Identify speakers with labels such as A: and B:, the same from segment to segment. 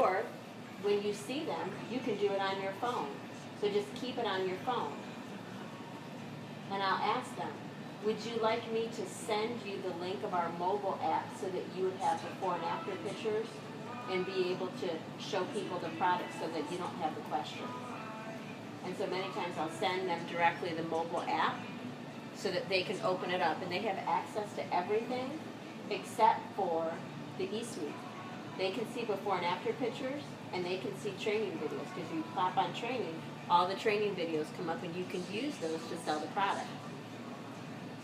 A: Or, when you see them, you can do it on your phone. So just keep it on your phone. And I'll ask them, would you like me to send you the link of our mobile app so that you would have before and after pictures and be able to show people the product so that you don't have the questions? And so many times I'll send them directly the mobile app so that they can open it up and they have access to everything except for the e-suite. They can see before and after pictures and they can see training videos because you clap on training, all the training videos come up and you can use those to sell the product.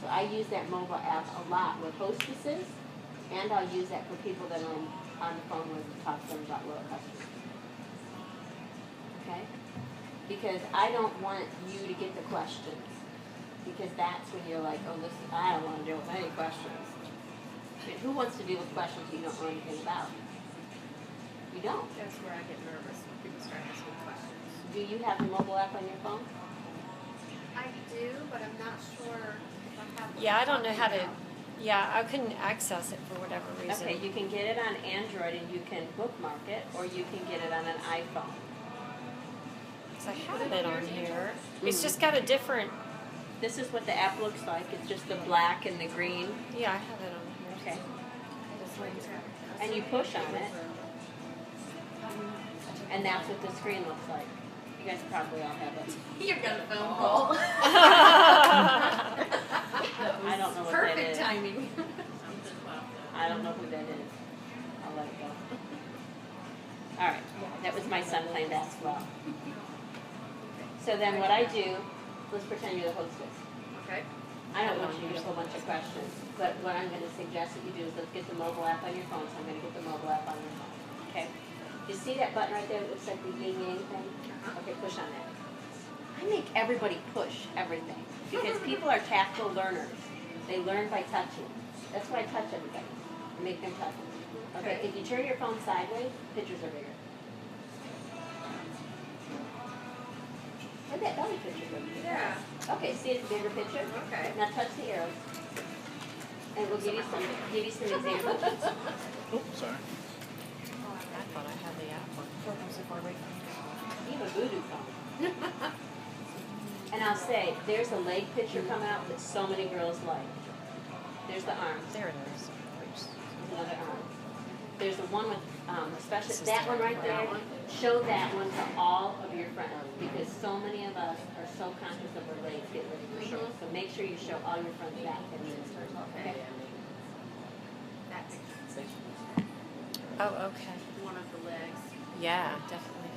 A: So I use that mobile app a lot with hostesses, and I'll use that for people that are on the phone with to talk to them about loyal customers. Okay? Because I don't want you to get the questions. Because that's when you're like, oh, this, I don't want to deal with any questions. I mean, who wants to deal with questions you don't know anything about? You don't.
B: That's where I get nervous when people start asking questions.
A: Do you have the mobile app on your phone?
B: I do, but I'm not sure if I have.
C: Yeah, I don't know how to. Yeah, I couldn't access it for whatever reason.
A: Okay, you can get it on Android and you can bookmark it, or you can get it on an iPhone.
C: So I have it on here. It's just got a different.
A: This is what the app looks like. It's just the black and the green.
C: Yeah, I have it on here.
A: Okay. And you push on it, and that's what the screen looks like. You guys probably all have it.
B: You're gonna phone call.
A: I don't know what
B: Perfect
A: that is.
B: timing.
A: I don't know who that is. I'll let it go. All right. That was my son playing basketball. So then what I do, let's pretend you're the hostess.
B: Okay.
A: I don't want you to use a whole bunch of questions, but what I'm going to suggest that you do is let's get the mobile app on your phone, so I'm going to get the mobile app on your phone. Okay? You see that button right there that looks like the yin yang thing? Okay, push on that. I make everybody push everything because people are tactile learners. They learn by touching. That's why I touch everybody. I make them touch. Okay, if you turn your phone sideways, pictures are bigger. Look at that belly picture.
B: Yeah.
A: Okay, see it's a bigger picture?
B: Okay.
A: Now touch the arrows. And we'll give you some examples.
D: Oops, sorry.
C: Oh, I thought I had the app on.
A: You have a voodoo phone. And I'll say, there's a leg picture coming out that so many girls like. There's the arms.
C: There it is.
A: Another arm. There's the one with especially that one right there. Show that one to all of your friends because so many of us are so conscious of our legs getting ready for shorts. So make sure you show all your friends that picture. Okay.
B: That picture.
C: Oh, okay.
B: One of the legs.
C: Yeah, definitely.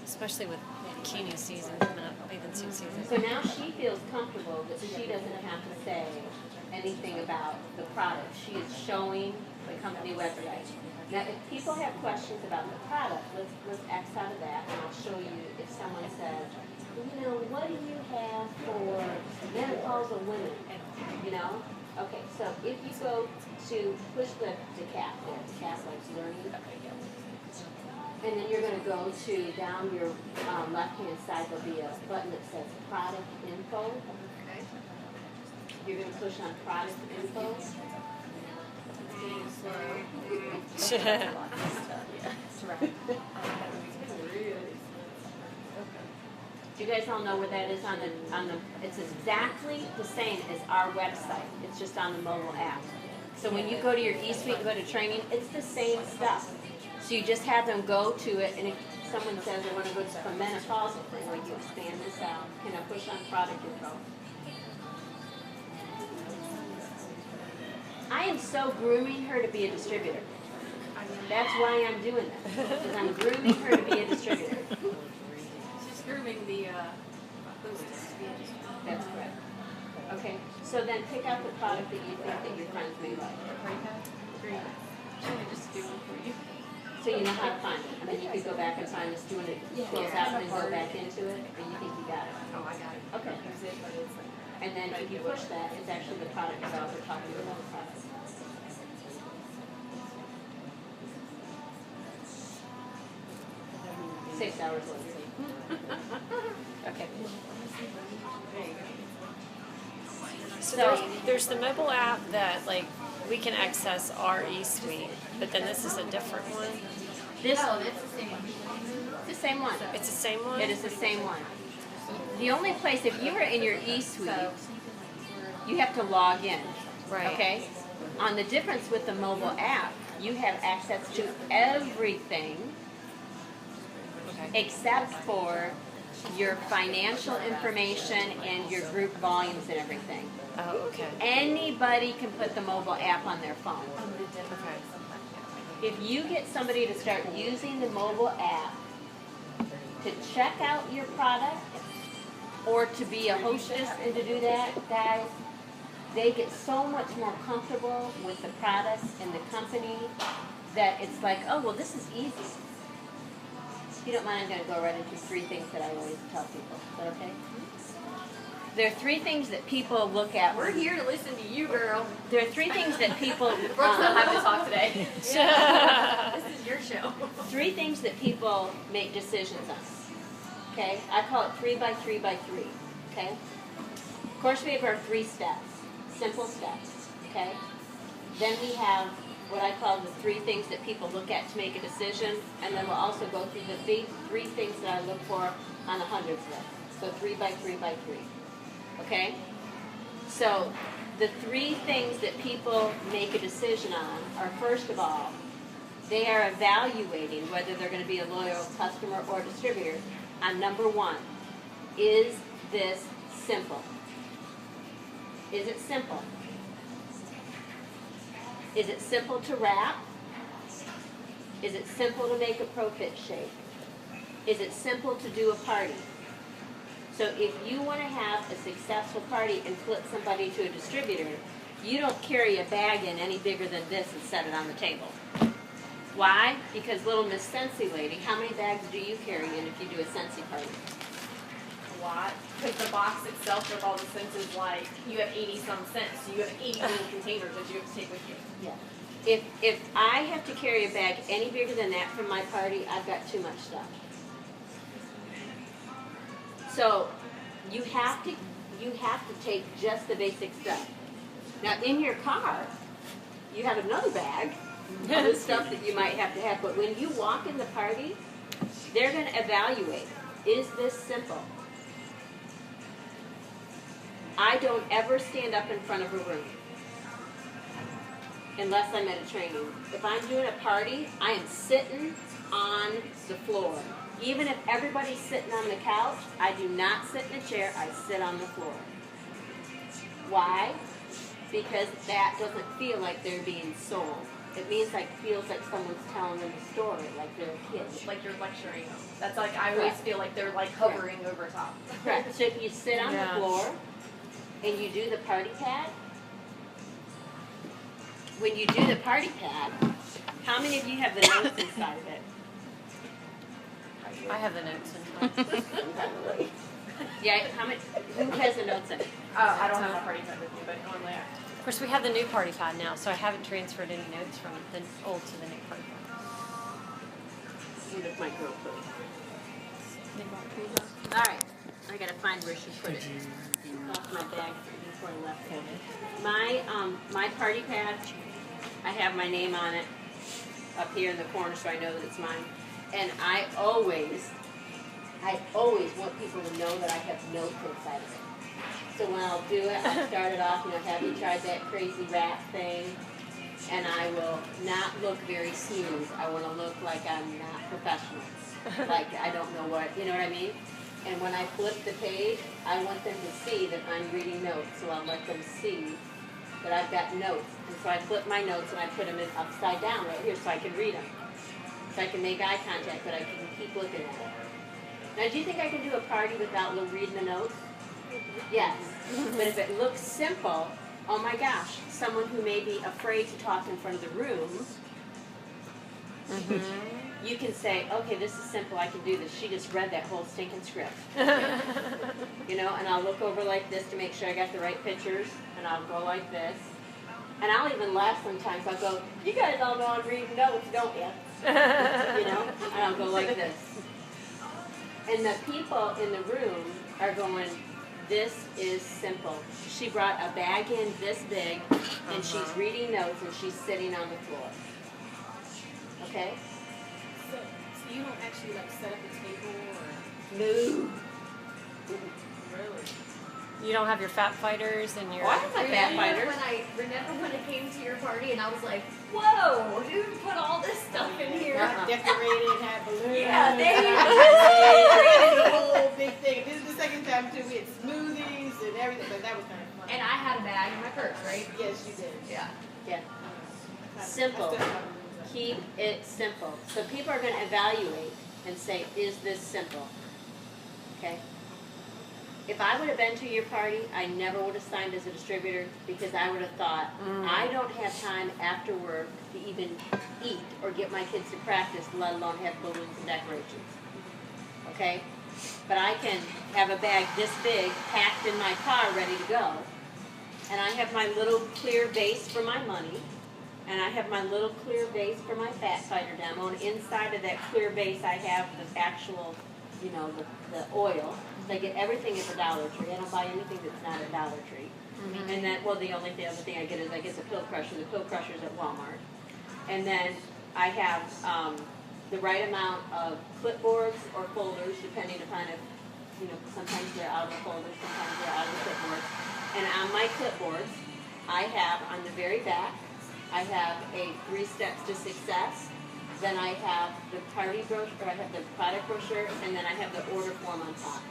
C: Especially with bikini season coming up, bathing suit season.
A: So now she feels comfortable that she doesn't have to say anything about the product. She is showing the company website. Now, if people have questions about the product, let's X out of that, and I'll show you if someone says, you know, what do you have for menopausal women? You know? Okay, so if you go to push the cap there, the cap like learning, and then you're going to go to down your left-hand side, there'll be a button that says product info.
B: Okay.
A: You're going to push on product info.
B: Being slow.
A: Do you guys all know where that is on the it's exactly the same as our website. It's just on the mobile app. So when you go to your e-suite and go to training, it's the same stuff. So you just have them go to it, and if someone says I want to go to a menopausal thing, like you expand this out, can I push on product info? I am so grooming her to be a distributor. That's why I'm doing this, because I'm grooming her to be a distributor.
B: She's grooming the hostess to be a distributor.
A: That's correct. Okay, so then pick out the product that you think that your friends may like.
B: Great. Should I just do one for you?
A: So you know how to find it. I mean, you could go back and find this, doing it, close out, and then go back into it, or you think you got it.
B: Oh, I got it.
A: Okay. And then if you push that, it's actually the product developer talking about the product. 6 hours later. Okay.
C: So there's the mobile app that like we can access our eSuite, but then this is a different one.
A: This,
B: Oh, that's the same one.
A: it's the same one.
C: It's the same one?
A: It is the same one. The only place, if you were in your eSuite, you have to log in.
C: Right.
A: Okay? On the difference with the mobile app, you have access to everything
C: Okay.
A: except for your financial information and your group volumes and everything.
C: Oh, okay.
A: Anybody can put the mobile app on their phone.
C: Okay.
A: If you get somebody to start using the mobile app to check out your product or to be a hostess and to do that, guys, they get so much more comfortable with the products and the company that it's like, oh, well, this is easy. If you don't mind, I'm going to go right into 3 things that I always tell people. Is that okay? There are 3 things that people look at.
B: We're here to listen to you, girl.
A: There are 3 things that people.
B: Brooke's not having to talk today. This is your show.
A: 3 things that people make decisions on. Okay, I call it 3 by 3 by 3. Okay. Of course, we have our 3 steps, simple steps. Okay. Then we have what I call the 3 things that people look at to make a decision, and then we'll also go through the 3 things that I look for on the hundreds list. So 3 by 3 by 3. Okay? So the 3 things that people make a decision on are, first of all, they are evaluating whether they're going to be a loyal customer or distributor on number 1. Is this simple? Is it simple? Is it simple to wrap? Is it simple to make a pro-fit shape? Is it simple to do a party? So if you want to have a successful party and flip somebody to a distributor, you don't carry a bag in any bigger than this and set it on the table. Why? Because little Miss Scentsy lady, how many bags do you carry in if you do a Scentsy party?
B: A lot. Because the box itself with all the scents is like, you have 80-some scents. So you have 80 little containers that you have to take with you.
A: Yeah. If I have to carry a bag any bigger than that from my party, I've got too much stuff. So you have to take just the basic stuff. Now in your car, you have another bag of the stuff that you might have to have. But when you walk in the party, they're going to evaluate, is this simple? I don't ever stand up in front of a room unless I'm at a training. If I'm doing a party, I am sitting on the floor. Even if everybody's sitting on the couch, I do not sit in a chair, I sit on the floor. Why? Because that doesn't feel like they're being sold. It feels like someone's telling them a story, like they're a kid.
B: Like you're lecturing them. That's like, I always feel like they're like hovering over top.
A: Correct. So if you sit on the floor and you do the party pad, when you do the party pad, how many of you have the notes inside of it?
C: I have the notes in.
A: Yeah, who has the notes in it?
B: I don't have a party pad with me, but normally I.
C: Of course, we have the new party pad now, so I haven't transferred any notes from the old to the new party pad.
A: You look my girl, please. All right, I gotta find where she put it. Off my bag before I left it. My party pad, I have my name on it up here in the corner, so I know that it's mine. And I always want people to know that I have notes inside of it. So when I'll do it, I'll start it off, have you tried that crazy wrap thing? And I will not look very smooth. I want to look like I'm not professional. Like I don't know what, you know what I mean? And when I flip the page, I want them to see that I'm reading notes. So I'll let them see that I've got notes. And so I flip my notes and I put them in upside down right here so I can read them. So I can make eye contact, but I can keep looking at it. Now, do you think I can do a party without reading the notes? Yes. But if it looks simple, oh my gosh, someone who may be afraid to talk in front of the room, you can say, okay, this is simple, I can do this. She just read that whole stinking script. And I'll look over like this to make sure I got the right pictures, and I'll go like this. And I'll even laugh sometimes. I'll go, you guys all know I'm reading notes, don't you? And I'll go like this. And the people in the room are going, this is simple. She brought a bag in this big, and she's reading notes, and she's sitting on the floor. Okay?
B: So you don't actually like set up a table or
A: No.
B: really?
C: You don't have your fat fighters and your.
A: Oh, I have my fat fighters.
B: Remember when I came to your party and I was like, whoa, who put all this stuff in here?
D: Decorated, had balloons.
B: Yeah, they
D: It's a whole big thing. This is the second time too. We had smoothies and everything, but that was kind of fun.
B: And I had a bag in my purse, right?
D: Yes, you did.
B: Yeah.
A: Yeah.
D: I
A: Simple.
D: still have balloons.
A: Keep it simple. So people are going to evaluate and say, is this simple? Okay? If I would have been to your party, I never would have signed as a distributor because I would have thought, I don't have time after work to even eat or get my kids to practice, let alone have balloons and decorations. Okay? But I can have a bag this big packed in my car ready to go. And I have my little clear vase for my money. And I have my little clear vase for my fat fighter demo. And inside of that clear vase I have the actual, you know, the oil. So I get everything at the Dollar Tree. I don't buy anything that's not at Dollar Tree. And then, well, the only other thing I get is I get the pill crusher. The pill crusher's at Walmart. And then I have the right amount of clipboards or folders, depending upon if, you know, sometimes they're out of the folders, sometimes they're out of the clipboards. And on my clipboards, I have on the very back, I have a 3 steps to success. Then I have the party brochure, or I have the product brochure, and then I have the order form on top.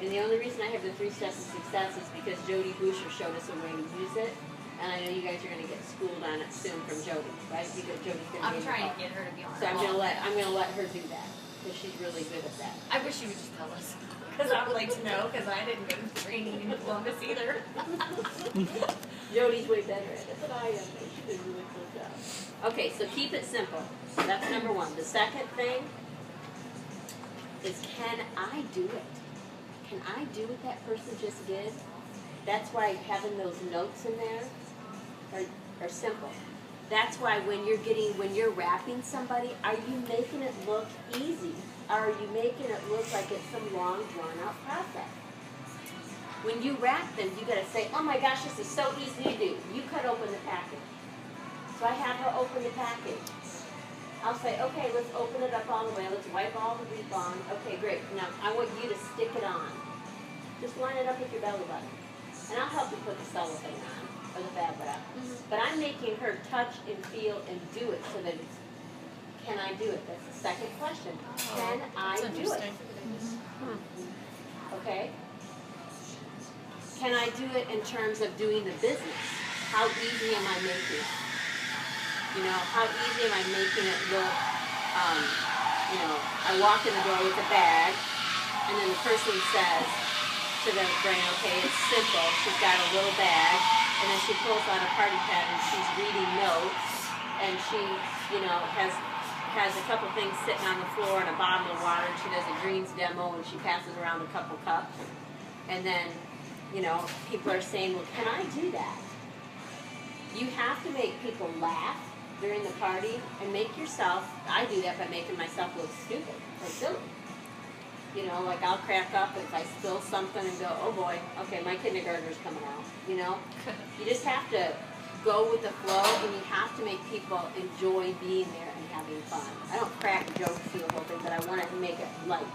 A: And the only reason I have the 3 steps to success is because Jody Boucher showed us a way to use it. And I know you guys are going to get schooled on it soon from Jody, right? Jody's going to
B: I'm trying to get her to be on
A: So I'm going to let her do that because she's really good at that.
B: I wish you would just tell us. Because I would like to know, because I didn't go to training in Columbus either.
A: Jody's way better at it than I am. She did a really cool job. Okay, so keep it simple. That's number one. The second thing is, can I do it? Can I do what that person just did? That's why having those notes in there are simple. That's why when you're wrapping somebody, are you making it look easy? Or are you making it look like it's some long, drawn-out process? When you wrap them, you got to say, oh my gosh, this is so easy to do. You cut open the package. So I have her open the package. I'll say, okay, let's open it up all the way. Let's wipe all the grease on. Okay, great. Now, I want you to stick it on. Just line it up with your belly button. And I'll help you put the cellophane on, or the fab wrap. But I'm making her touch and feel and do it so that it's, can I do it? That's the second question. Can I do it? Okay? Can I do it in terms of doing the business? How easy am I making it? You know, how easy am I making it look? You know, I walk in the door with a bag, and then the person says to the brain, okay, it's simple. She's got a little bag, and then she pulls out a party pad, and she's reading notes, and she, you know, has a couple things sitting on the floor and a bottle of water, and she does a greens demo, and she passes around a couple cups. And then, you know, people are saying, well, can I do that? You have to make people laugh during the party and make yourself, I do that by making myself look stupid or silly. You know, like I'll crack up if I spill something and go, oh boy, okay, my kindergartner's coming out, you know? You just have to go with the flow, and you have to make people enjoy being there and having fun. I don't crack jokes through the whole thing, but I want to make it light.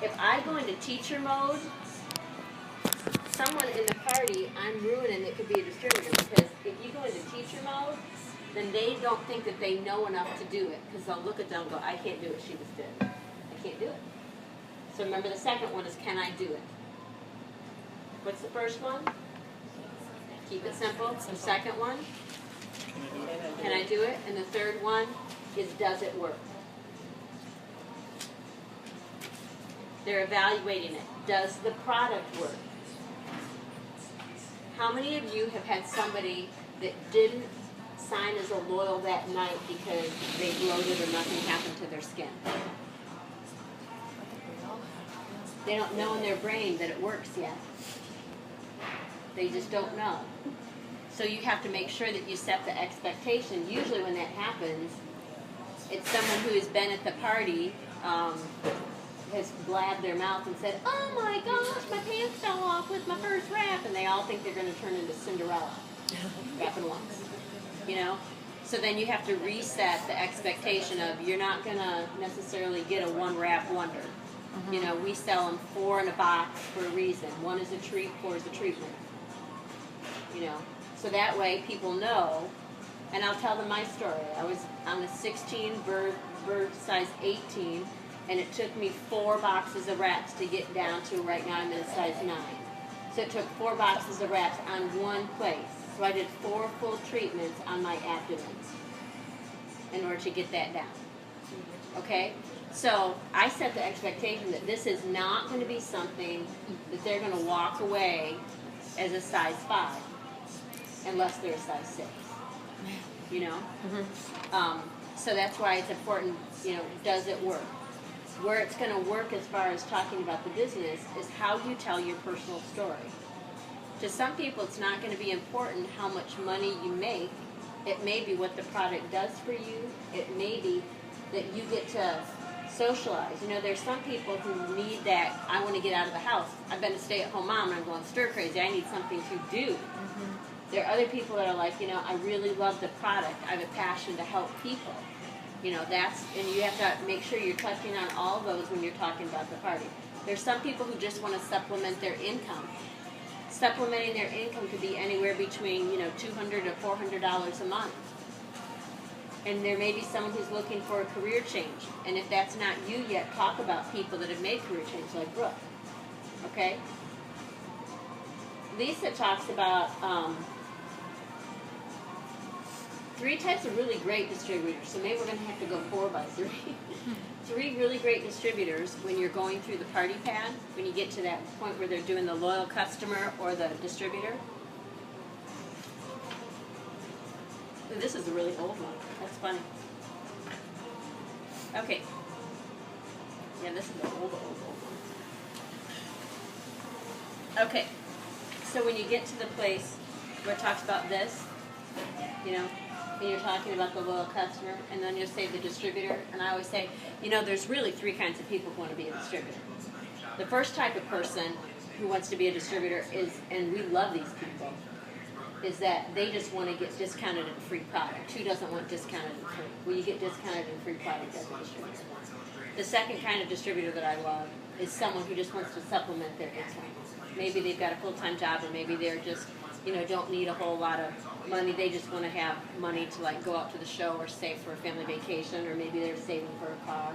A: If I go into teacher mode, someone in the party, I'm ruining it could be a distributor, because if you go into teacher mode, then they don't think that they know enough to do it, because they'll look at them and go, I can't do what she just did. I can't do it. So remember, the second one is, can I do it? What's the first one? Keep it simple. The second one, can I do it? And the third one is, does it work? They're evaluating it. Does the product work? How many of you have had somebody that didn't sign as a loyal that night because they bloated or nothing happened to their skin? They don't know in their brain that it works yet. They just don't know. So you have to make sure that you set the expectation. Usually when that happens, it's someone who has been at the party, has blabbed their mouth and said, "Oh my gosh, my pants fell off with my first wrap," and they all think they're going to turn into Cinderella. Wrapping once, you know? So then you have to reset the expectation of you're not going to necessarily get a one wrap wonder. You know, we sell them 4 in a box for a reason. 1 is a treat, 4 is a treatment. You know, so that way people know, and I'll tell them my story. I was on a 16 bird size 18, and it took me 4 boxes of wraps to get down to right now I'm in a size 9. So it took 4 boxes of wraps on one place. So I did 4 full treatments on my abdomen in order to get that down. Okay? So I set the expectation that this is not going to be something that they're going to walk away as a size 5 unless they're a size 6. You know? So that's why it's important, you know, does it work? Where it's going to work as far as talking about the business is how you tell your personal story. To some people, it's not going to be important how much money you make. It may be what the product does for you. It may be that you get to socialize. You know, there's some people who need that, I want to get out of the house. I've been a stay-at-home mom and I'm going stir crazy. I need something to do. There are other people that are like, you know, I really love the product. I have a passion to help people. You know, and you have to make sure you're touching on all those when you're talking about the party. There's some people who just want to supplement their income. Supplementing their income could be anywhere between, you know, $200 to $400 a month. And there may be someone who's looking for a career change. And if that's not you yet, talk about people that have made career change, like Brooke. Okay? Lisa talks about 3 types of really great distributors. So maybe we're going to have to go 4 by 3. 3 really great distributors when you're going through the party pad, when you get to that point where they're doing the loyal customer or the distributor. This is a really old one. That's funny. Okay. Yeah, this is an old one. Okay. So when you get to the place where it talks about this, you know, and you're talking about the loyal customer, and then you'll say the distributor, and I always say, you know, there's really 3 kinds of people who want to be a distributor. The first type of person who wants to be a distributor is, and we love these people, is that they just want to get discounted and free product. Who doesn't want discounted and free? Well, you get discounted and free product as a distributor. The second kind of distributor that I love is someone who just wants to supplement their income. Maybe they've got a full-time job, or maybe they're just, you know, don't need a whole lot of money. They just want to have money to, like, go out to the show or save for a family vacation, or maybe they're saving for a car.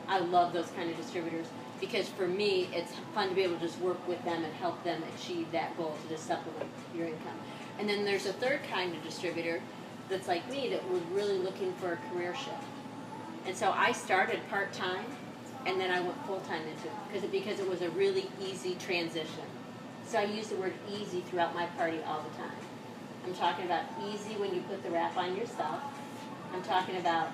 A: I love those kind of distributors because for me, it's fun to be able to just work with them and help them achieve that goal to just supplement your income. And then there's a third kind of distributor that's like me that was really looking for a career shift. And so I started part-time, and then I went full-time into it because it was a really easy transition. So I use the word easy throughout my party all the time. I'm talking about easy when you put the wrap on yourself. I'm talking about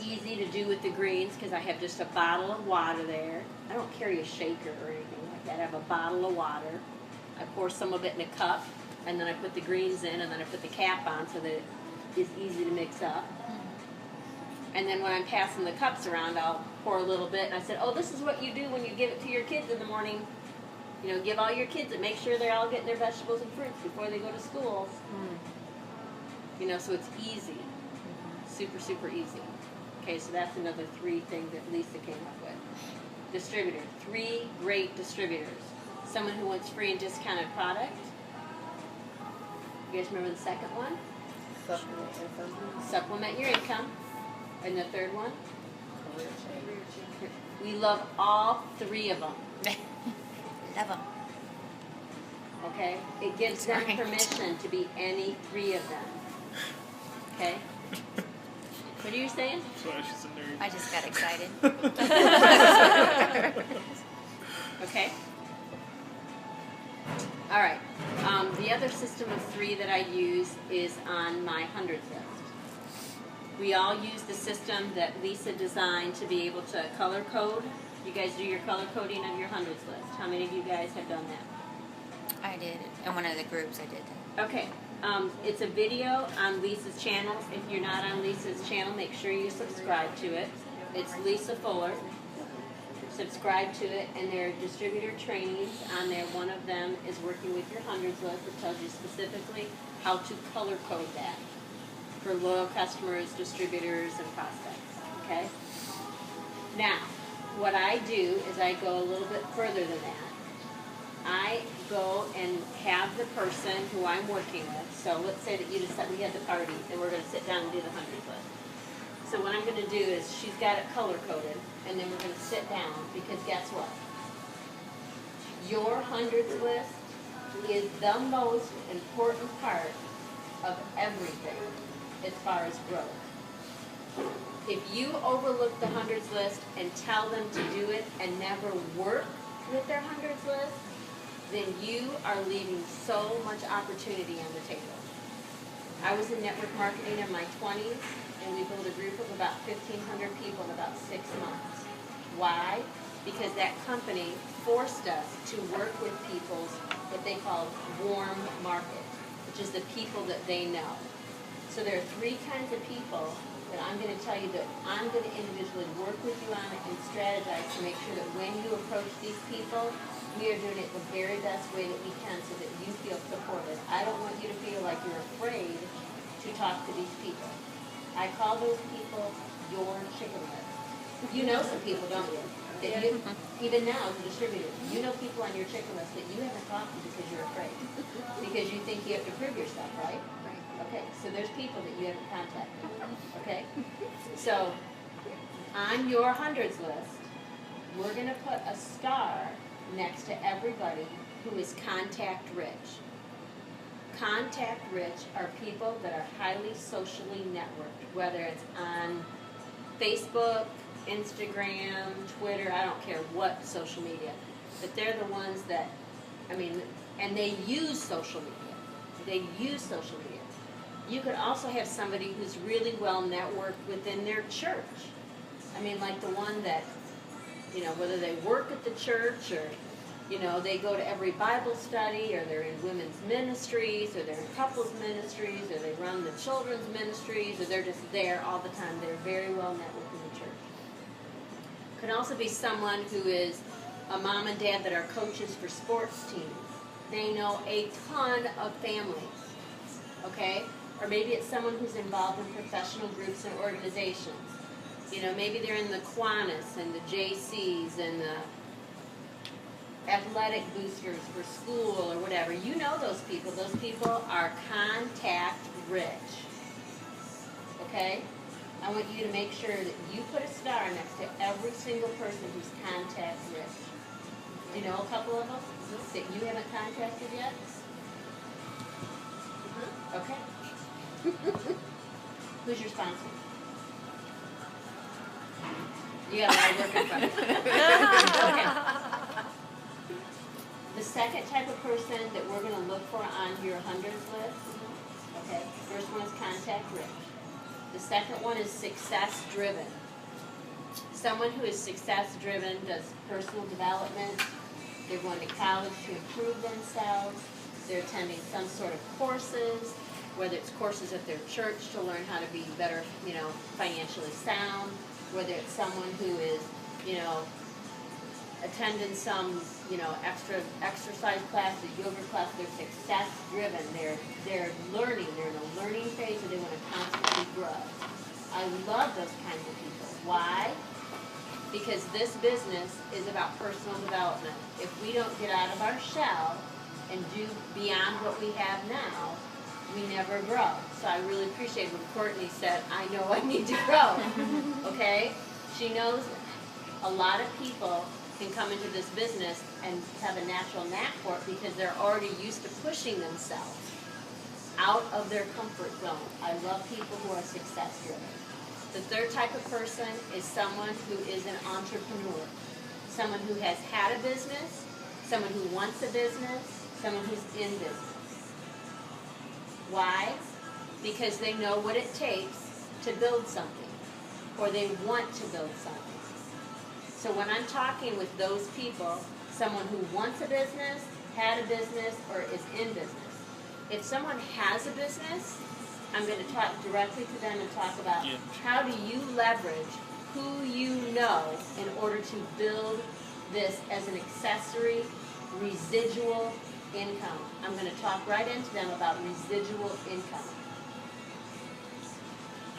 A: easy to do with the greens because I have just a bottle of water there. I don't carry a shaker or anything like that. I have a bottle of water. I pour some of it in a cup, and then I put the greens in, and then I put the cap on so that it is easy to mix up. And then when I'm passing the cups around, I'll pour a little bit. And I said, oh, this is what you do when you give it to your kids in the morning. You know, give all your kids and make sure they're all getting their vegetables and fruits before they go to school. You know, so it's easy. Super, super easy. Okay, so that's another 3 things that Lisa came up with. Distributor. 3 great distributors. Someone who wants free and discounted product. You guys remember the second one? Supplement your income. And the third one? Career change. We love all 3 of them.
C: Love them.
A: Okay? It gives them permission to be any 3 of them. Okay? What are you saying?
E: Sorry, she's a nerd.
C: I just got excited.
A: Okay? All right. The other system of 3 that I use is on my hundreds list. We all use the system that Lisa designed to be able to color code. You guys do your color coding of your hundreds list. How many of you guys have done that?
C: I did. In one of the groups, I did that.
A: Okay. It's a video on Lisa's channel. If you're not on Lisa's channel, make sure you subscribe to it. It's Lisa Fuller. subscribe to it, and there are distributor trainings on there. One of them is working with your hundreds list. It tells you specifically how to color code that for loyal customers, distributors, and prospects. Okay? Now, what I do is I go a little bit further than that. I go and have the person who I'm working with. So let's say that you decide we had the party and we're going to sit down and do the hundreds list. So what I'm going to do is she's got it color coded, and then we're going to sit down, because guess what? Your hundreds list is the most important part of everything as far as growth. If you overlook the hundreds list and tell them to do it and never work with their hundreds list, then you are leaving so much opportunity on the table. I was in network marketing in my 20s, and we built a group of about 1,500 people in about 6 months. Why? Because that company forced us to work with people's, what they call warm market, which is the people that they know. So there are 3 kinds of people that I'm going to tell you that I'm going to individually work with you on it and strategize to make sure that when you approach these people, we are doing it the very best way that we can so that you feel supported. I don't want you to feel like you're afraid to talk to these people. I call those people your chicken list. You know some people, don't you? That you, even now as a distributor, you know people on your chicken list that you haven't talked to because you're afraid. Because you think you have to prove yourself, right? Okay, so there's people that you haven't contacted. Okay? So, on your hundreds list, we're going to put a star next to everybody who is contact rich. Contact rich are people that are highly socially networked, whether it's on Facebook, Instagram, Twitter, I don't care what social media, but they're the ones that, and they use social media. They use social media. You could also have somebody who's really well networked within their church. Like the one that, whether they work at the church or, they go to every Bible study, or they're in women's ministries, or they're in couples ministries, or they run the children's ministries, or they're just there all the time. They're very well networked in the church. Could also be someone who is a mom and dad that are coaches for sports teams. They know a ton of families, okay? Or maybe it's someone who's involved in professional groups and organizations. Maybe they're in the Kiwanis and the JCs and the athletic boosters for school or whatever. You know those people. Those people are contact rich. Okay? I want you to make sure that you put a star next to every single person who's contact rich. Do you know a couple of them that you haven't contacted yet? Okay. Who's your sponsor? You got a lot of work in front of you. Okay. The second type of person that we're going to look for on your hundreds list, okay, first one is contact rich. The second one is success driven. Someone who is success driven does personal development. They're going to college to improve themselves. They're attending some sort of courses, whether it's courses at their church to learn how to be better, financially sound, whether it's someone who is, attending some, extra exercise class, a yoga class. They're success driven. They're learning. They're in a learning phase, and they want to constantly grow. I love those kinds of people. Why? Because this business is about personal development. If we don't get out of our shell and do beyond what we have now, we never grow. So I really appreciate when Courtney said, I know I need to grow. Okay? She knows a lot of people can come into this business and have a natural knack for it because they're already used to pushing themselves out of their comfort zone. I love people who are success driven. The third type of person is someone who is an entrepreneur. Someone who has had a business, someone who wants a business, someone who's in business. Why? Because they know what it takes to build something, or they want to build something. So when I'm talking with those people, someone who wants a business, had a business, or is in business, if someone has a business, I'm going to talk directly to them and talk about how do you leverage who you know in order to build this as an accessory residual income. I'm going to talk right into them about residual income.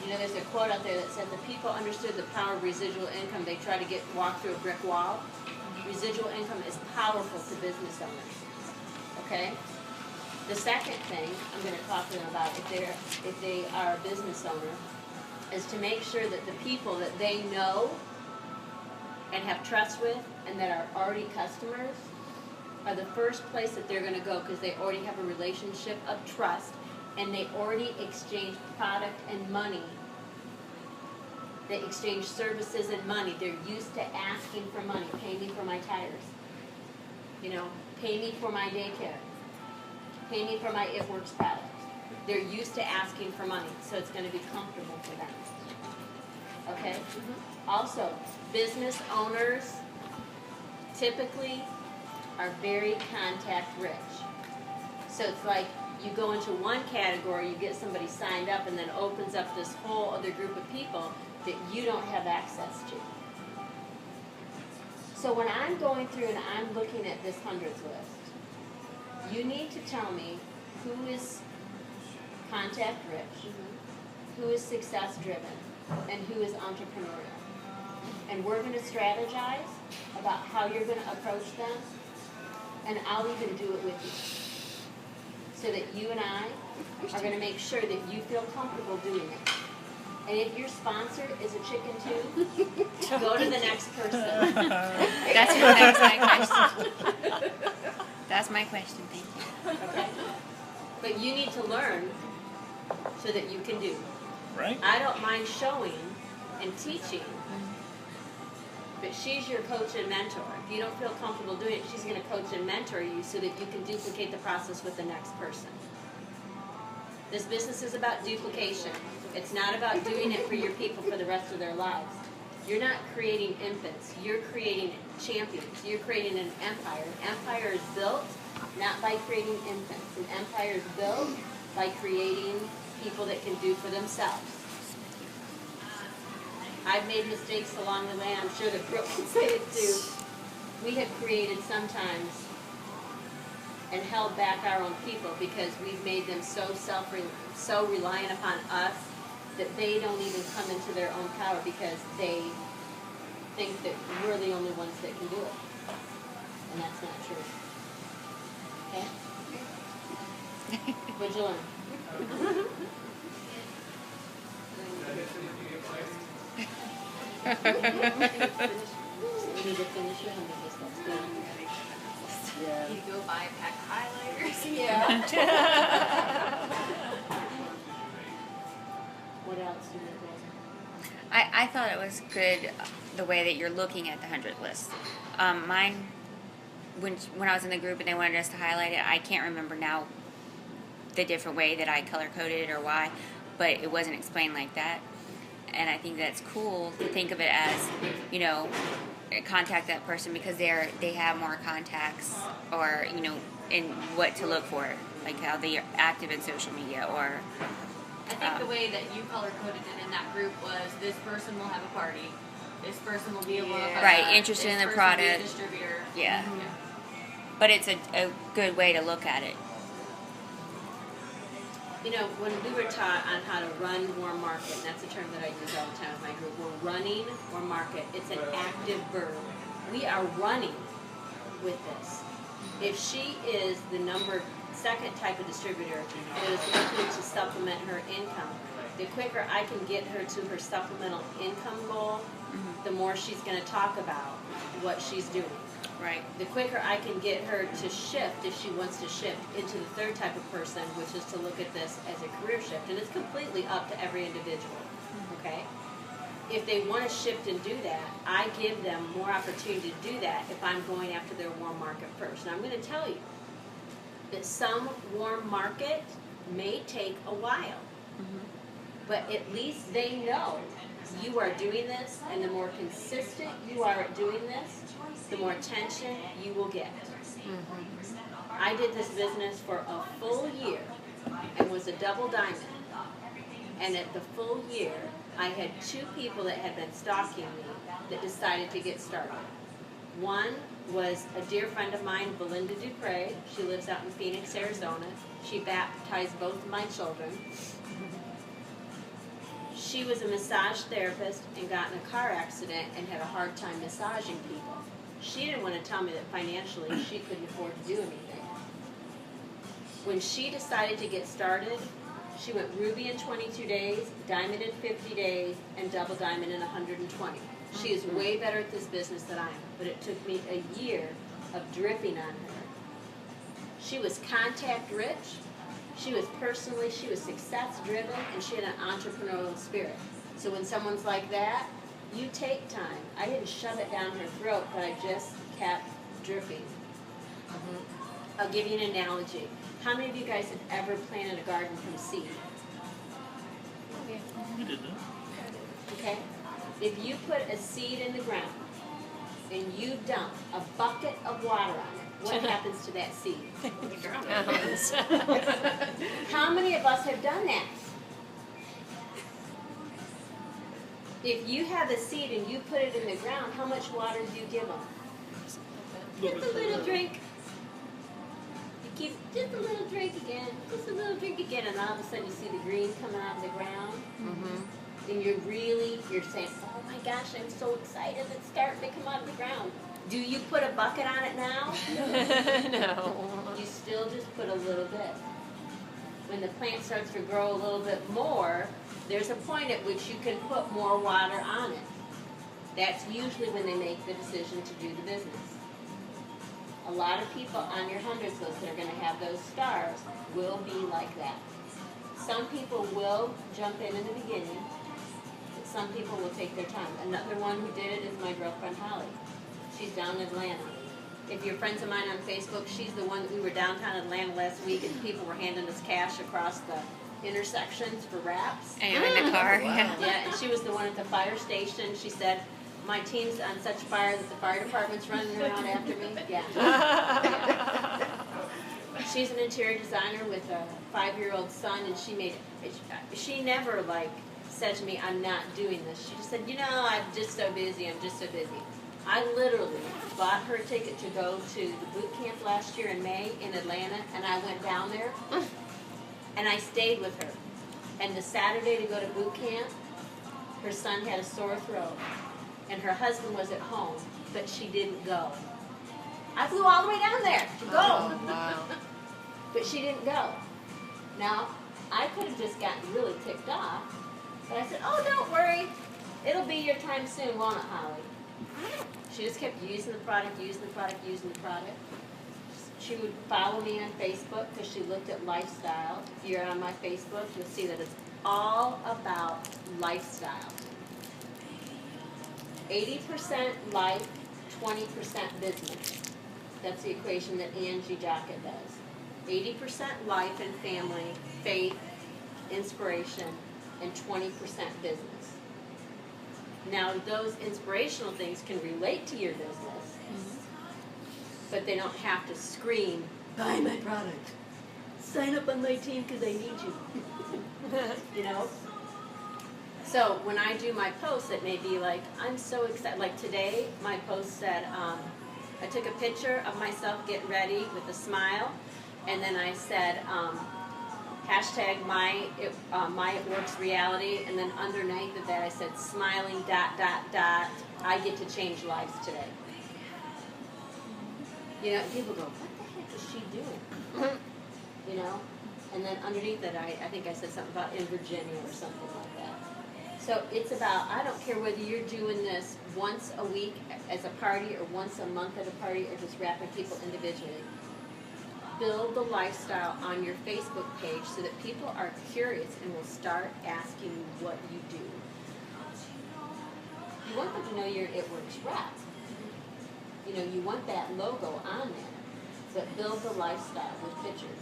A: You know, there's a quote out there that says, if people understood the power of residual income, they try to walk through a brick wall. Residual income is powerful to business owners. Okay? The second thing I'm going to talk to them about, if they are a business owner, is to make sure that the people that they know and have trust with and that are already customers are the first place that they're going to go, because they already have a relationship of trust and they already exchange product and money. They exchange services and money. They're used to asking for money. Pay me for my tires. You know, pay me for my daycare. Pay me for my myitworks product. They're used to asking for money, so it's going to be comfortable for them. Okay? Also, business owners typically are very contact rich. So it's like you go into one category, you get somebody signed up, and then opens up this whole other group of people that you don't have access to. So when I'm going through and I'm looking at this hundreds list, you need to tell me who is contact rich, who is success driven, and who is entrepreneurial. And we're going to strategize about how you're going to approach them, and I'll even do it with you, so that you and I are going to make sure that you feel comfortable doing it. And if your sponsor is a chicken too, go to the next person.
E: That's my question. That's my question, thank you.
A: Okay? But you need to learn so that you can do.
F: Right?
A: I don't mind showing and teaching, but she's your coach and mentor. If you don't feel comfortable doing it, she's going to coach and mentor you so that you can duplicate the process with the next person. This business is about duplication. It's not about doing it for your people for the rest of their lives. You're not creating infants. You're creating champions. You're creating an empire. An empire is built not by creating infants. An empire is built by creating people that can do for themselves. I've made mistakes along the way. I'm sure that Brooke can say it too. We have created sometimes and held back our own people because we've made them so reliant upon us that they don't even come into their own power because they think that we're the only ones that can do it. And that's not true. Okay? What'd you learn? We need to finish your honey list. That's good.
D: Yeah.
B: You go buy a pack of highlighters.
D: Yeah.
A: What else do you think?
E: I thought it was good the way that you're looking at the 100 list. Mine, when I was in the group and they wanted us to highlight it, I can't remember now the different way that I color coded it or why, but it wasn't explained like that. And I think that's cool to think of it as, you know, contact that person because they have more contacts or, you know, in what to look for, like how they are active in social media or.
B: I think the way that you color coded it in that group was this person will have a party, this person will be able to hook
E: Right,
B: up,
E: interested
B: this
E: in the
B: person will be a
E: product.
B: distributor.
E: Yeah.
B: Yeah.
E: But it's a good way to look at it.
A: You know, when we were taught on how to run warm market, and that's a term that I use all the time with my group, we're running warm market. It's an active verb. We are running with this. If she is the second type of distributor that is looking to supplement her income, the quicker I can get her to her supplemental income goal, the more she's going to talk about what she's doing.
E: Right.
A: The quicker I can get her to shift, if she wants to shift, into the third type of person, which is to look at this as a career shift. And it's completely up to every individual, okay? If they want to shift and do that, I give them more opportunity to do that if I'm going after their warm market first. And I'm going to tell you that some warm market may take a while, but at least they know you are doing this, and the more consistent you are at doing this, the more attention you will get. I did this business for a full year and was a double diamond. And at the full year, I had 2 people that had been stalking me that decided to get started. One was a dear friend of mine, Belinda Dupre. She lives out in Phoenix, Arizona. She baptized both of my children. She was a massage therapist and got in a car accident and had a hard time massaging people. She didn't want to tell me that financially she couldn't afford to do anything. When she decided to get started, she went ruby in 22 days, diamond in 50 days, and double diamond in 120. She is way better at this business than I am, but it took me a year of dripping on her. She was contact rich, she was success driven, and she had an entrepreneurial spirit. So when someone's like that, you take time. I didn't shove it down her throat, but I just kept dripping. I'll give you an analogy. How many of you guys have ever planted a garden from seed?
F: We did that.
A: Okay? If you put a seed in the ground and you dump a bucket of water on it, what happens to that seed? How many of us have done that? If you have a seed and you put it in the ground, how much water do you give them? Just a little drink. You keep just a little drink again, just a little drink again, and all of a sudden you see the green coming out of the ground. And you're saying, oh my gosh, I'm so excited, it's starting to come out of the ground. Do you put a bucket on it now?
C: No.
A: You still just put a little bit. When the plant starts to grow a little bit more, there's a point at which you can put more water on it. That's usually when they make the decision to do the business. A lot of people on your 100s list that are going to have those stars will be like that. Some people will jump in the beginning, but some people will take their time. Another one who did it is my girlfriend Holly. She's down in Atlanta. If you're friends of mine on Facebook, she's the one that we were downtown Atlanta last week and people were handing us cash across the intersections for wraps.
E: And you're in the car.
C: Wow.
A: Yeah, and she was the one at the fire station. She said, my team's on such fire that the fire department's running around after me. Yeah. She's an interior designer with a 5-year-old son, and she never said to me, I'm not doing this. She just said, I'm just so busy. I literally bought her a ticket to go to the boot camp last year in May in Atlanta, and I went down there, and I stayed with her. And the Saturday to go to boot camp, her son had a sore throat, and her husband was at home, but she didn't go. I flew all the way down there to go.
C: Oh, wow.
A: But she didn't go. Now, I could have just gotten really ticked off, but I said, oh, don't worry. It'll be your time soon, won't it, Holly? She just kept using the product. She would follow me on Facebook because she looked at lifestyle. If you're on my Facebook, you'll see that it's all about lifestyle. 80% life, 20% business. That's the equation that Angie Jockett does. 80% life and family, faith, inspiration, and 20% business. Now, those inspirational things can relate to your business, but they don't have to scream, buy my product, sign up on my team because I need you. So when I do my posts, it may be like, I'm so excited. Like today, my post said, I took a picture of myself getting ready with a smile, and then I said, hashtag myitworks reality, and then underneath of that I said smiling ... I get to change lives today. People go, what the heck is she doing? And then underneath that I think I said something about in Virginia or something like that. So it's about, I don't care whether you're doing this once a week as a party or once a month at a party or just wrapping people individually. Build the lifestyle on your Facebook page so that people are curious and will start asking you what you do. You want them to know you're It Works Wrap. You want that logo on there. But build the lifestyle with pictures.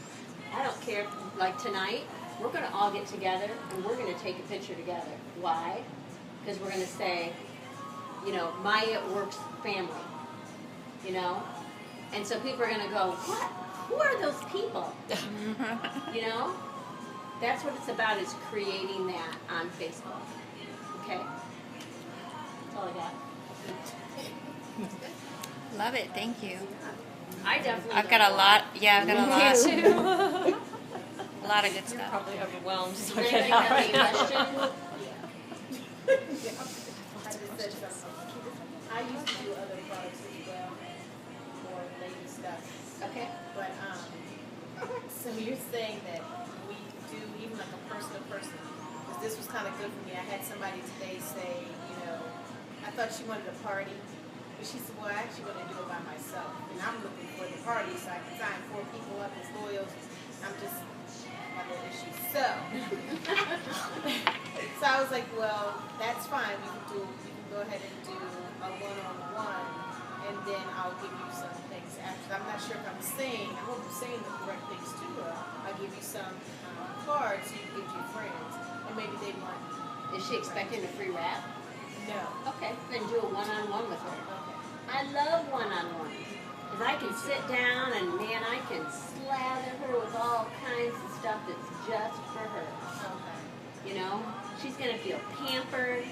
A: I don't care, like tonight, we're going to all get together and we're going to take a picture together. Why? Because we're going to say, my It Works family. And so people are going to go, what? Who are those people? That's what it's about, is creating that on Facebook. Okay. That's all I got.
E: Love it. Thank you.
B: I definitely.
E: I've got a lot. Yeah, I've got a lot.
C: too.
E: A lot of good stuff.
C: Probably overwhelmed. Just
A: Does
C: looking
A: anybody
C: at
A: have
C: it
A: any
C: right now.
A: questions?
D: I just said something. I used to do other products as well, more lady stuff.
A: Okay.
D: But so you're saying that we do even like a person to person, because this was kind of good for me. I had somebody today say, you know, I thought she wanted a party, but she said, well, I actually want to do it by myself, and I'm looking for the party so I can sign 4 people up as loyals. I'm just my little issue. So, so I was like, well, that's fine. We can go ahead and do a one-on-one, and then I'll give you some things after. I'm not sure if I'm saying, I hope I'm saying the correct things to her. I'll give you some cards so you can give to your friends, and maybe they want.
A: Is she expecting a free wrap?
D: No.
A: Okay, then do a one-on-one with her.
D: Okay.
A: I love one-on-one. Because I can sit down and, man, I can slather her with all kinds of stuff that's just for her.
D: Okay.
A: You know? She's going to feel pampered.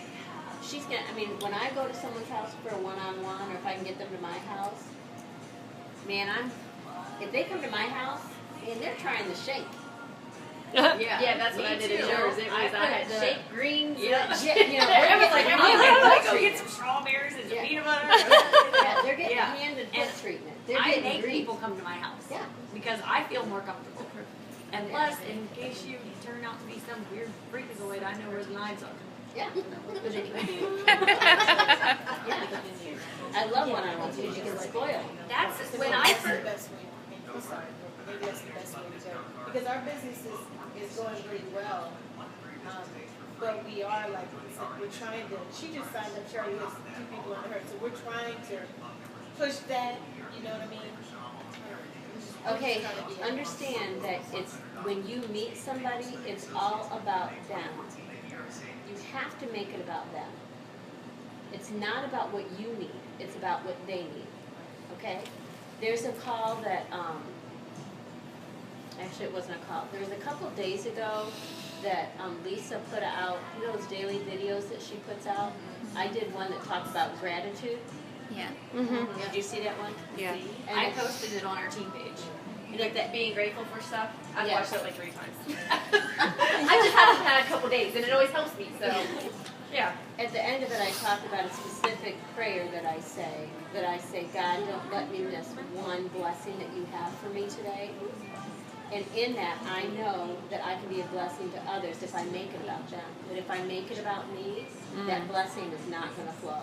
A: She's going to, I mean, when I go to someone's house for a one-on-one, or if I can get them to my house, man, if they come to my house, man, they're trying to shake.
B: Yeah, that's what I did at yours. It was I had
A: the-
B: shake greens.
A: Yeah,
B: Yeah.
A: you know,
B: I was like,
A: handed
B: go
A: foot
B: get some strawberries and some
A: Yeah.
B: peanut butter.
A: Yeah, they're getting
B: Yeah.
A: handed
B: And
A: foot treatment. They're
B: I
A: getting
B: make
A: greased.
B: people come to my house.
A: Yeah.
B: Because I feel more comfortable. And plus, in case you turn out to be some weird freakazoid, I know where the knives are.
A: Yeah. But anyway. Yeah. I love one-on-ones because you can spoil.
B: That's when
D: Maybe
B: I
D: that's the
B: first.
D: best way. I'm sorry, maybe that's the best way to go. Because our business is going really well. But we are, like we said, we're trying to, she just signed up, she already has 2 people under her, so we're trying to push that, you know what I mean?
A: Okay,
D: Trying to be-
A: understand that it's, when you meet somebody, it's all about them. You have to make it about them. It's not about what you need, it's about what they need, okay? There's a call that, actually it wasn't a call, there was a couple days ago that Lisa put out, you know those daily videos that she puts out? I did one that talked about gratitude.
E: Yeah.
A: Did you see that one?
C: Yeah.
A: And
B: I
A: it's-
B: posted it on our team page.
A: You know that
B: Being grateful for stuff. I've
A: Yeah.
B: watched it like 3 times. I just haven't had a couple days, and it always helps me. So, yeah.
A: At the end of it, I talk about a specific prayer that I say, God, don't let me miss one blessing that you have for me today. And in that, I know that I can be a blessing to others if I make it about them. But if I make it about me, that blessing is not going to flow.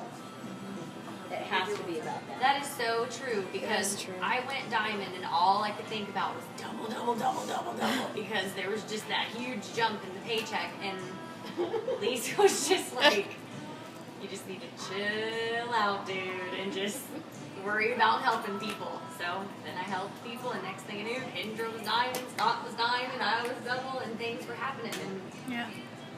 A: It has to be about them.
B: That is so true because
C: That's true.
B: I went diamond and all I could think about was double, double, double, double, double because there was just that huge jump in the paycheck and Lisa was just like, you just need to chill out, dude, and just worry about helping people. So then I helped people and next thing I knew, Indra was diamond, Scott was diamond, I was double and things were happening. And
E: Yeah.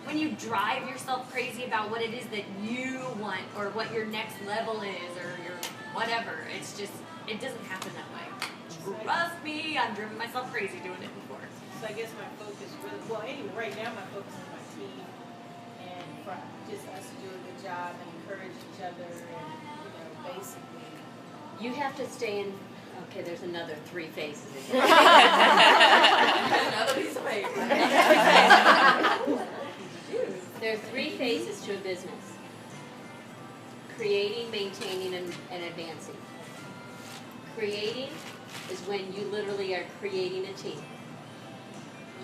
B: when you drive yourself crazy about what it is that you want or what your next level is or your whatever, it's just, it doesn't happen that way. Trust me, I've driven myself crazy doing it before.
D: So I guess my focus really, well, anyway, right now my focus is my team and for just us to do a good job and encourage each other and, you know, basically.
A: You have to stay in. Okay, there's another 3 phases.
B: Another piece of paper.
A: There are 3 phases to a business: creating, maintaining, and advancing. Creating is when you literally are creating a team.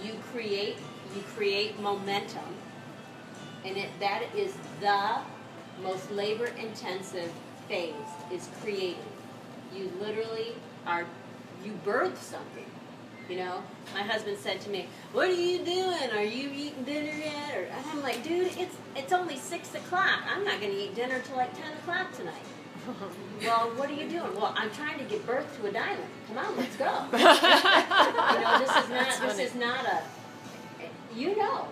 A: You create momentum, and that is the most labor-intensive phase, is creating. You literally you birth something. You know, my husband said to me, "What are you doing? Are you eating dinner yet?" And I'm like, "Dude, it's only 6 o'clock. I'm not going to eat dinner till like 10 o'clock tonight." Well, what are you doing? Well, I'm trying to give birth to a diamond. Come on, let's go. You know, this is not a. You know,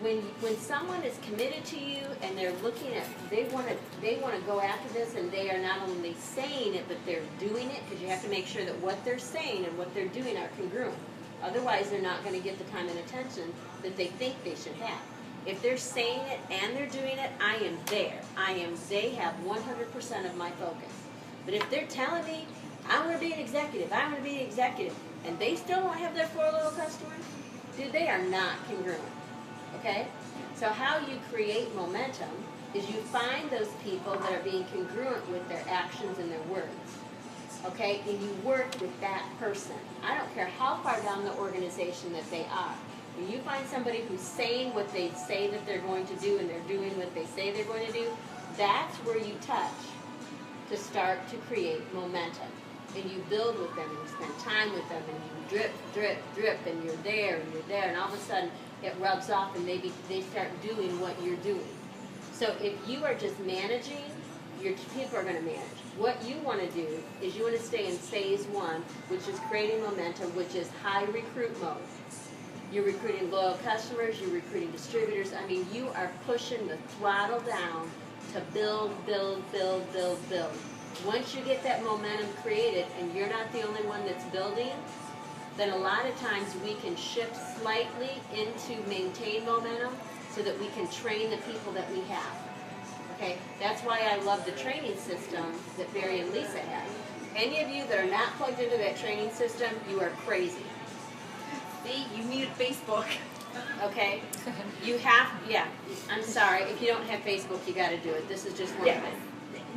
A: when someone is committed to you and they're looking at, they want to go after this, and they are not only saying it but they're doing it, because you have to make sure that what they're saying and what they're doing are congruent. Otherwise, they're not going to get the time and attention that they think they should have. If they're saying it and they're doing it, I am there. They have 100% of my focus. But if they're telling me, I want to be an executive, and they still don't have their 4 little customers, dude, they are not congruent. Okay? So how you create momentum is you find those people that are being congruent with their actions and their words. Okay? And you work with that person. I don't care how far down the organization that they are. When you find somebody who's saying what they say that they're going to do and they're doing what they say they're going to do, that's where you touch to start to create momentum. And you build with them and you spend time with them and you drip, drip, drip, and you're there, and all of a sudden it rubs off and they start doing what you're doing. So if you are just managing, your people are going to manage. What you want to do is you want to stay in phase 1, which is creating momentum, which is high recruit mode. You're recruiting loyal customers, you're recruiting distributors. I mean, you are pushing the throttle down to build, build, build, build, build. Once you get that momentum created and you're not the only one that's building, then a lot of times we can shift slightly into maintain momentum so that we can train the people that we have. Okay, that's why I love the training system that Barry and Lisa have. Any of you that are not plugged into that training system, you are crazy.
B: See, you need Facebook.
A: Okay? You have, I'm sorry. If you don't have Facebook, you got to do it. This is just one of it.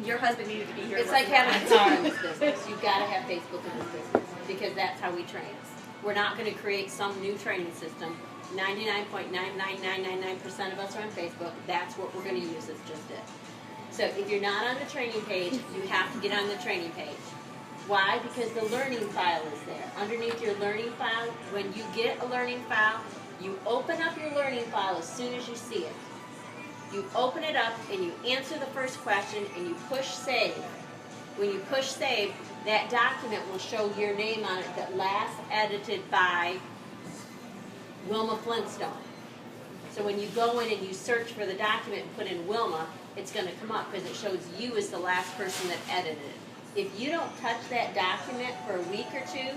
B: Your husband needed to be here.
A: It's like having a car in this business. You've got to have Facebook in this business because that's how we train. We're not going to create some new training system. 99.99999% of us are on Facebook. That's what we're going to use. That's just it. So if you're not on the training page, you have to get on the training page. Why? Because the learning file is there. Underneath your learning file, when you get a learning file, you open up your learning file as soon as you see it. You open it up and you answer the first question and you push save. When you push save, that document will show your name on it that last edited by Wilma Flintstone. So when you go in and you search for the document and put in Wilma, it's going to come up because it shows you as the last person that edited it. If you don't touch that document for a week or two,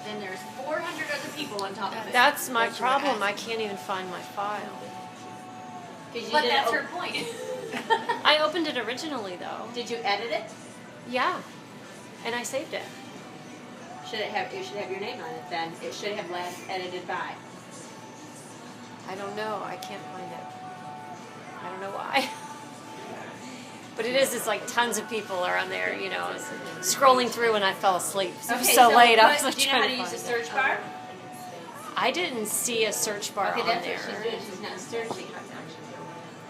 B: then there's 400 other people on top of it.
C: That's my problem. I can't even find my file.
B: But that's her point.
C: I opened it originally, though.
A: Did you edit it?
C: Yeah, and I saved it.
A: It should have your name on it then. It should have last edited by.
C: I don't know. I can't find it. I don't know why. But it's like tons of people are on there, you know, scrolling through and I fell asleep. It was so late. I was like
A: do you know how
C: trying
A: to
C: to
A: use a
C: find it.
A: search bar?
C: I didn't see a search bar
A: Okay,
C: on
A: that's
C: there.
A: what she's doing. She's not searching.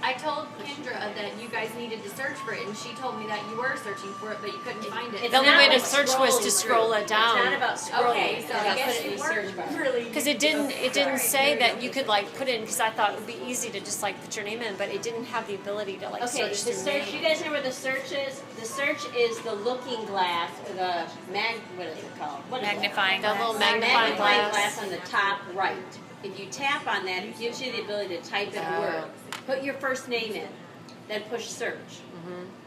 B: I told Kendra that you guys needed to search for it, and she told me that you were searching for it, but you couldn't find it.
A: It's
C: The only
A: not
C: way to
A: like
C: search was to
A: scrolling
C: scroll
A: through.
C: it down.
A: It's not about scrolling.
B: Okay, so
A: You
B: I
A: gotta
B: guess
A: put it in
B: you
A: the search bar.
B: weren't really.
C: Because it didn't say that you could like put in, because I thought it would be easy to just like put your name in, but it didn't have the ability to like
A: Okay,
C: search
A: the
C: through
A: search. You
C: names.
A: guys know where the search is? The search is the looking glass, or the what is it called? What is it?
E: Magnifying
C: The little
E: glass.
C: magnifying
A: Magnifying
C: glass.
A: glass on the top right. If you tap on that, it gives you the ability to type in a word. Put your first name in, then push search.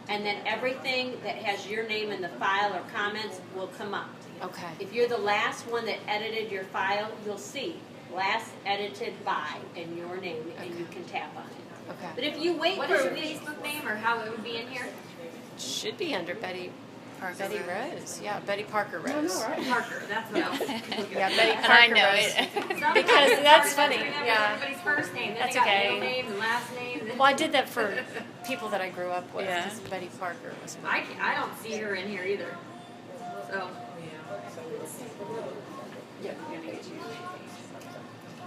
A: And then everything that has your name in the file or comments will come up.
C: Okay.
A: If you're the last one that edited your file, you'll see last edited by and your name, and you can tap on it.
C: Okay.
A: But if you wait
B: What
A: for
B: is
A: a
B: your
A: week,
B: Facebook name or how it would be in here?
C: Should be under Betty
E: Parker
C: Rose. Yeah, Betty Parker Rose.
B: Parker, that's what I was thinking.
C: Yeah, Betty
E: And
C: Parker
E: I know
C: Rose.
E: it.
B: Sometimes
C: Because
B: it's
C: that's
B: hard to
C: funny,
B: remember
C: yeah.
B: everybody's first name. Then
C: That's
B: they got
C: okay.
B: middle name and last name.
C: Well, I did that for people that I grew up with.
E: Yeah.
C: 'Cause Betty Parker was.
B: I don't see her in here either. So
C: I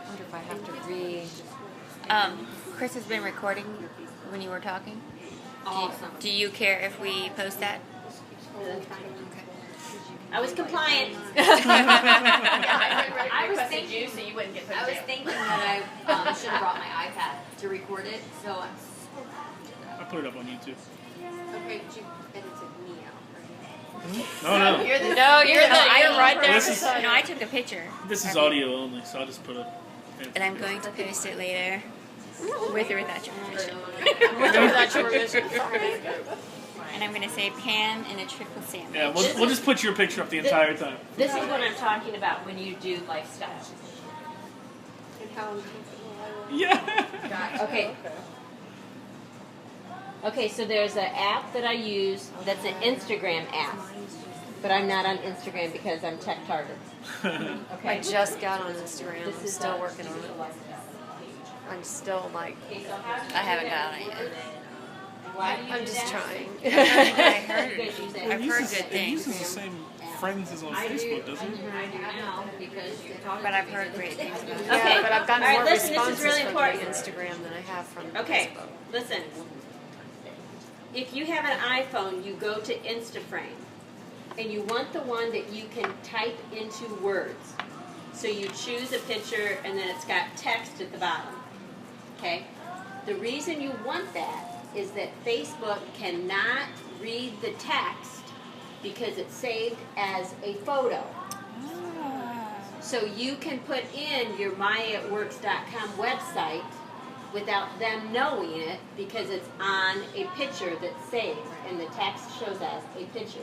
C: wonder if I have to read.
E: Chris has been recording when you were talking.
B: awesome.
E: Do you care if we post that?
A: I was compliant.
B: I was thinking
D: you so you wouldn't get put
B: I
D: in
B: was
D: jail.
B: thinking that I should have brought my iPad to record it. So
G: I put it up on YouTube.
A: Okay, but you edited me out.
G: No, no.
D: You're the,
C: No, you're right there.
G: This is
E: No, I took a picture.
G: this is audio only, so I'll just put a.
E: And I'm going to post it later. With or without your permission.
C: With or without your permission.
E: And I'm going to say pan and a triple sandwich.
G: Yeah, we'll just put your picture up the entire time.
A: This is what I'm talking about when you do lifestyle.
G: Yeah.
D: Gotcha.
A: Okay. Okay, so there's an app that I use that's an Instagram app, but I'm not on Instagram because I'm tech tarded.
C: I
A: Okay.
C: just got on Instagram.
A: This
C: I'm
A: is
C: still working on it. I'm still like,
E: I haven't got on it yet.
A: Why do you
C: I'm
A: do
C: just
A: that?
C: trying.
E: I
A: You
E: heard.
A: guys use that?
E: I've heard good
G: It uses
E: things,
G: the same friends as on Facebook, doesn't it?
A: I do now because you're talking.
E: but I've heard great things about it.
C: Yeah,
A: Okay.
C: but I've gotten
A: All right,
C: more
A: listen, this is
C: responses
A: really
C: from
A: important.
C: Instagram than I have from
A: Okay,
C: Facebook.
A: listen. If you have an iPhone, you go to Instaframe, and you want the one that you can type into words. So you choose a picture, and then it's got text at the bottom. Okay? The reason you want that is that Facebook cannot read the text because it's saved as a photo. So you can put in your myitworks.com website without them knowing it because it's on a picture that's saved and the text shows as a picture.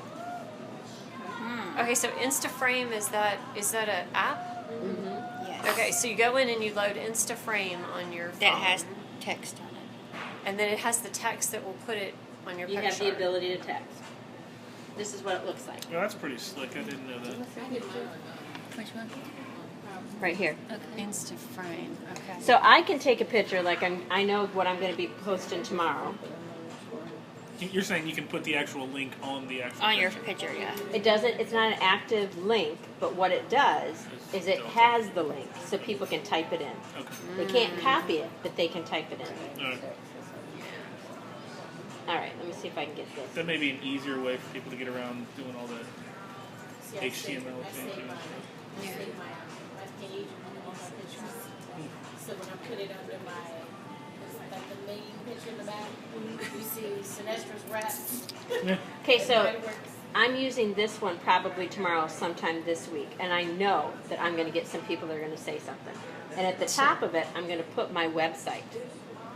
C: Okay, so Instaframe is that an app?
E: Yes.
C: Okay, so you go in and you load Instaframe on your phone.
E: That has text on it.
C: And then it has the text that will put it on your
A: You
C: picture.
A: have the ability to text. This is what it looks like.
G: Well, that's pretty slick. I didn't know that.
E: Which one?
A: Right here.
C: Instaframe. Okay.
A: So I can take a picture like I know what I'm going to be posting tomorrow.
G: You're saying you can put the actual link on the actual
E: On your
G: picture.
E: picture, yeah.
A: It doesn't, it's not an active link, but what it does is it has the link so people can type it in.
G: Okay.
A: They can't copy it, but they can type it in.
G: All right.
A: All right, let me see if I can get this.
G: That may be an easier way for people to get around doing all that
D: See, I saved
G: HTML
D: I saved
G: changing.
D: my page and all my pictures. So when I put it under my, like the main picture in the back, you see Sinestra's wraps.
A: Okay, so
D: myitworks.
A: I'm using this one probably tomorrow sometime this week, and I know that I'm going to get some people that are going to say something. And at the top of it, I'm going to put my website,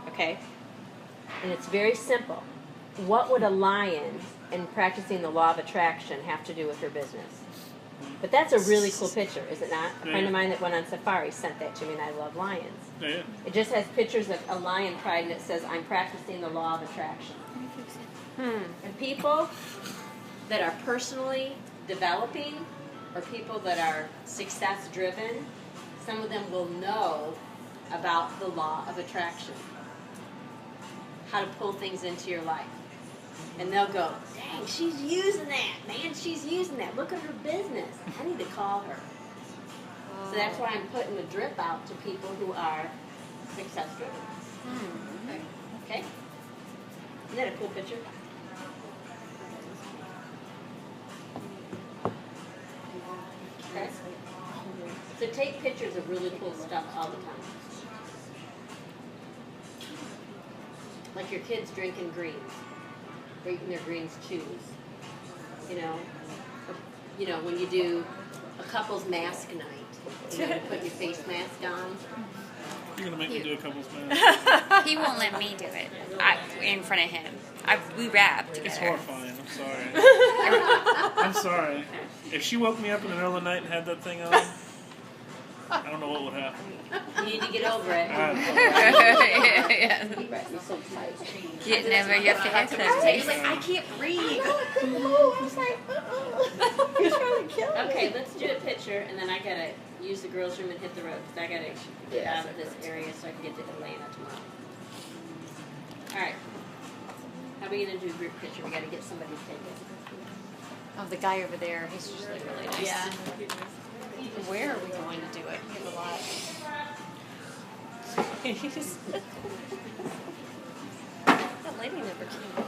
A: okay? And it's very simple. What would a lion in practicing the law of attraction have to do with her business? But that's a really cool picture, is it not? A friend of mine that went on safari sent that to me, and I love lions.
G: Yeah.
A: It just has pictures of a lion pride, and it says, I'm practicing the law of attraction. And people that are personally developing or people that are success driven, some of them will know about the law of attraction. How to pull things into your life. And they'll go, dang, she's using that, man, she's using that. Look at her business. I need to call her. So that's why I'm putting the drip out to people who are success driven. Okay? Isn't that a cool picture? Okay. So take pictures of really cool stuff all the time. Like your kids drinking greens, or eating their greens chews. You know, when you do a couple's mask night, you put your face mask on.
G: You're gonna make me do a couple spins.
E: He won't let me do it in front of him. We rap together.
G: It's horrifying. I'm sorry. I'm sorry. If she woke me up in the middle of the night and had that thing on, I don't know what would happen.
A: You need to get over it.
E: Yeah.
A: You're so tight.
E: Getting over your face.
A: He's like, I can't breathe.
D: You're trying to kill me.
A: Okay, let's do a picture, and then I gotta use the girls' room and hit the road because I gotta get out of this area so I can get to Atlanta tomorrow. All right. How are we gonna do a group picture? We gotta get somebody to take it.
C: Oh, the guy over there, he's usually really nice.
A: Yeah.
C: Where are we going to do it? We have a lot. He just... That lady never came.